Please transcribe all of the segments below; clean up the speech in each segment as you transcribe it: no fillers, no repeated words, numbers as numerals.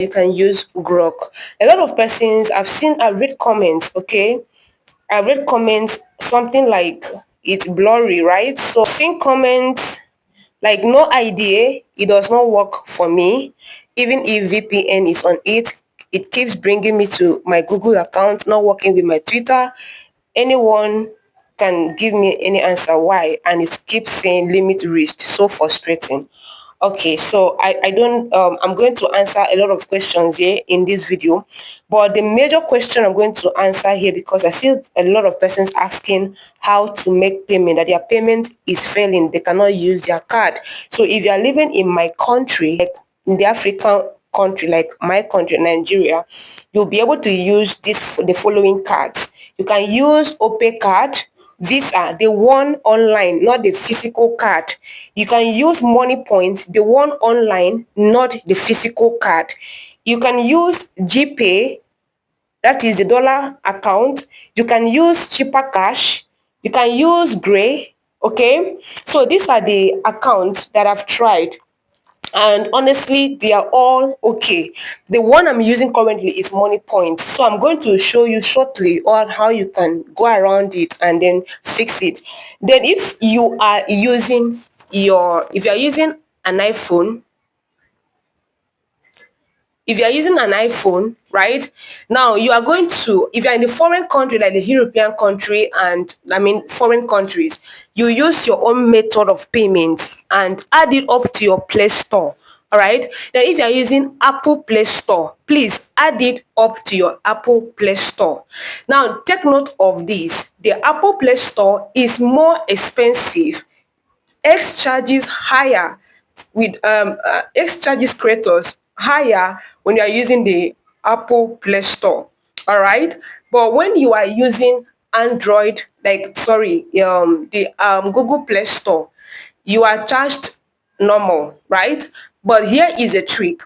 you can use Grok. A lot of persons I've read comments, okay? I read comments something like it's blurry, right? So seeing comments like no idea, it does not work for me. Even if VPN is on it, it keeps bringing me to my Google account, not working with my Twitter. Anyone can give me any answer why, and it keeps saying limit reached. So frustrating. Okay, so I don't I'm going to answer a lot of questions here in this video, but the major question I'm going to answer here, because I see a lot of persons asking how to make payment, that their payment is failing, they cannot use their card. So if you are living in my country, like in the African country, like my country, Nigeria, you'll be able to use the following cards. You can use OPay card, Visa, the one online, not the physical card. You can use Money Point, the one online, not the physical card. You can use GPay, that is the dollar account. You can use cheaper cash. You can use Gray. Okay, so these are the accounts that I've tried, and honestly they are all okay. The one I'm using currently is Money Point, so I'm going to show you shortly on how you can go around it and then fix it. Then if you are using an iPhone, if you are using an iPhone, right? Now you are going to, if you're in a foreign country like the European country, and I mean foreign countries, you use your own method of payment and add it up to your Play Store. All right. Then if you are using Apple Play Store, please add it up to your Apple Play Store. Now take note of this. The Apple Play Store is more expensive. X charges higher with X charges creators higher when you are using the Apple Play Store. All right, but when you are using Android, like sorry, the Google Play Store, you are charged normal, right? But here is a trick.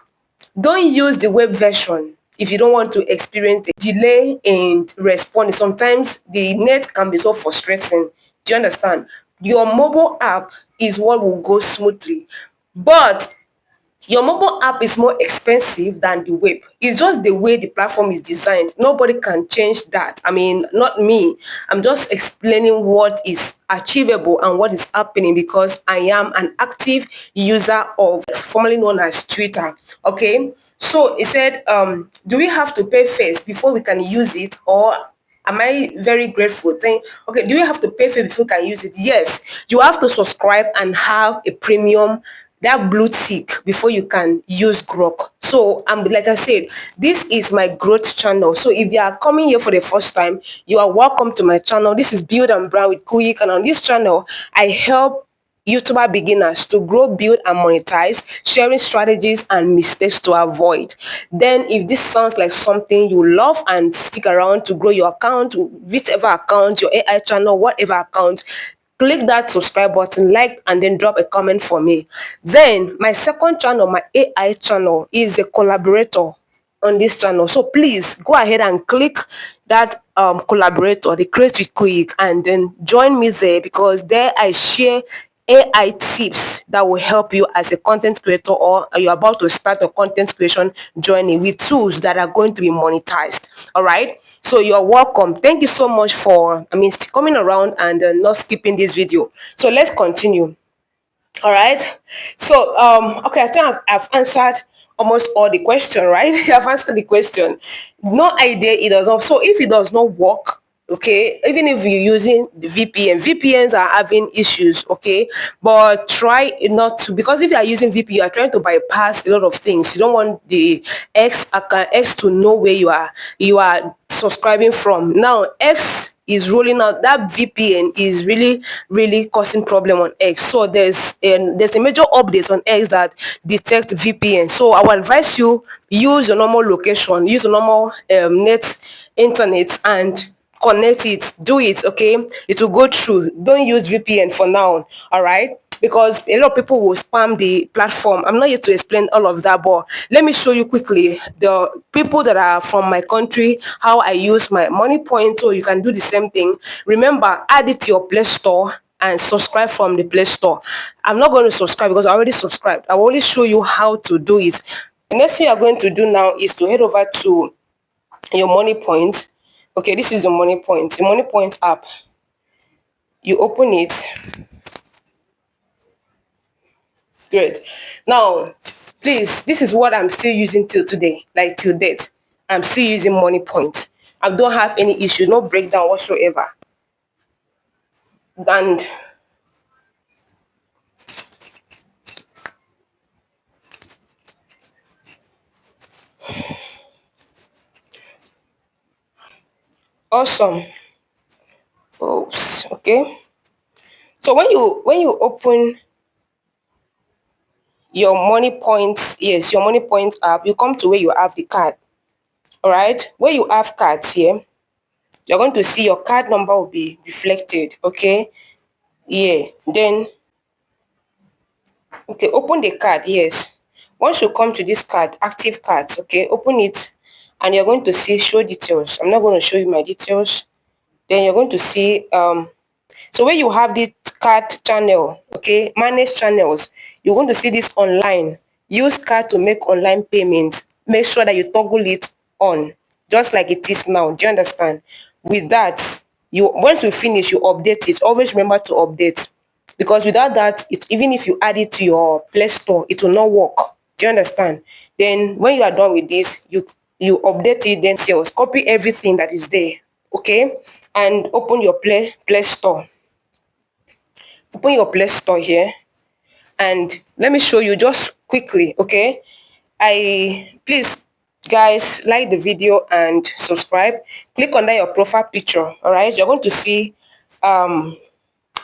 Don't use the web version if you don't want to experience the delay and respond. Sometimes the net can be so frustrating. Do you understand? Your mobile app is what will go smoothly. But your mobile app is more expensive than the web. It's just the way the platform is designed. Nobody can change that. I mean, not me. I'm just explaining what is achievable and what is happening because I am an active user of formerly known as Twitter. Okay. So it said, do we have to pay first before we can use it, or am I very grateful? Okay, do you have to pay for it before you can use it? Yes, you have to subscribe and have a premium, that blue tick, before you can use Grok. So like I said, this is my growth channel. So if you are coming here for the first time, you are welcome to my channel. This is Build and Brand with Quick, and on this channel, I help YouTuber beginners to grow, build, and monetize, sharing strategies and mistakes to avoid. Then, if this sounds like something you love and stick around to grow your account, whichever account, your AI channel, whatever account, click that subscribe button, like, and then drop a comment for me. Then, my second channel, my AI channel, is a collaborator on this channel. So please go ahead and click that collaborator, the Create with Quick, and then join me there, because there I share AI tips that will help you as a content creator, or you're about to start a content creation journey with tools that are going to be monetized. All right. So you're welcome. Thank you so much for, coming around and not skipping this video. So let's continue. All right. So, okay, I think I've answered almost all the question, right? I've answered the question. No idea it does not. So if it does not work, okay, even if you're using the VPNs are having issues, okay, but try not to, because if you are using VPN, you are trying to bypass a lot of things. You don't want the X to know where you are subscribing from. Now X is rolling out, that VPN is really causing problem on X. So there's a major update on X that detect VPN. So I would advise you use your normal location, use your normal internet, and connect it. Do it, okay? It will go through. Don't use VPN for now. All right, because a lot of people will spam the platform. I'm not here to explain all of that, but let me show you quickly the people that are from my country, how I use my Money Point, so you can do the same thing. Remember, add it to your Play Store and subscribe from the Play Store. I'm not going to subscribe because I already subscribed. I will only show you how to do it. The next thing you are going to do now is to head over to your money point. Okay, this is your money point. The money point app. You open it. Great. Now, please, this is what I'm still using till today, like till date. I'm still using money point. I don't have any issue, no breakdown whatsoever. And awesome. Oops. Okay. So when you open your money points, yes, your money point app, you come to where you have the card. All right. Where you have cards here, you're going to see your card number will be reflected. Okay. Yeah. Then okay, open the card. Yes. Once you come to this card, active cards, okay, open it and you're going to see show details. I'm not going to show you my details. Then you're going to see so where you have the card channel, okay, manage channels, you're going to see this online. Use card to make online payments. Make sure that you toggle it on, just like it is now. Do you understand? With that, you once you finish, you update it. Always remember to update, because without that, even if you add it to your Play Store, it will not work. Do you understand? Then when you are done with this, you update it. Then sales, copy everything that is there, okay, and open your Play Store. Open your Play Store here, and let me show you just quickly, okay? I please guys like the video and subscribe. Click on that your profile picture. All right, you're going to see um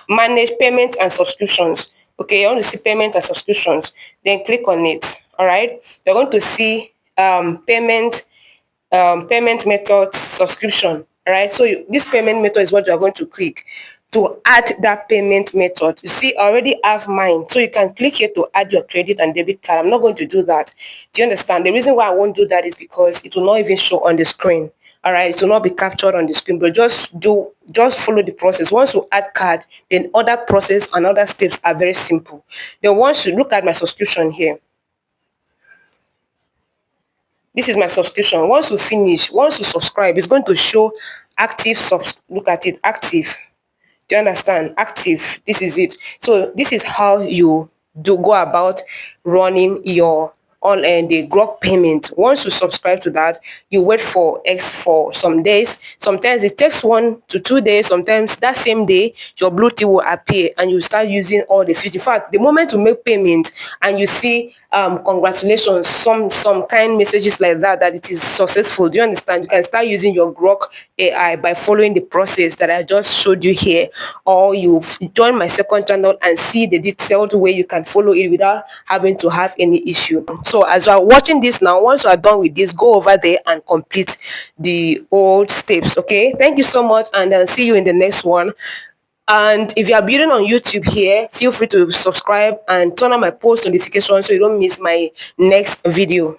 manage payment and subscriptions. Okay, you want to see payment and subscriptions, then click on it. All right, you're going to see payment method subscription. All right, so this payment method is what you are going to click to add that payment method. You see, I already have mine, so you can click here to add your credit and debit card. I'm not going to do that. Do you understand? The reason why I won't do that is because it will not even show on the screen. All right, it will not be captured on the screen, but just follow the process. Once you add card, then other process and other steps are very simple. Then once you look at my subscription here, this is my subscription. Once you subscribe, it's going to show active look at it, active. Do you understand? Active. This is it. So this is how you do go about running your on and the Grok payment. Once you subscribe to that, you wait for some days. Sometimes it takes 1 to 2 days. Sometimes that same day your blue tick will appear and you start using all the features. In fact, the moment you make payment and you see congratulations, some kind messages like that it is successful. Do you understand? You can start using your Grok AI by following the process that I just showed you here, or you join my second channel and see the detailed way you can follow it without having to have any issue. So as you are watching this now, once you are done with this, go over there and complete the old steps. Okay, thank you so much, and I'll see you in the next one. And if you are building on YouTube here, feel free to subscribe and turn on my post notifications so you don't miss my next video.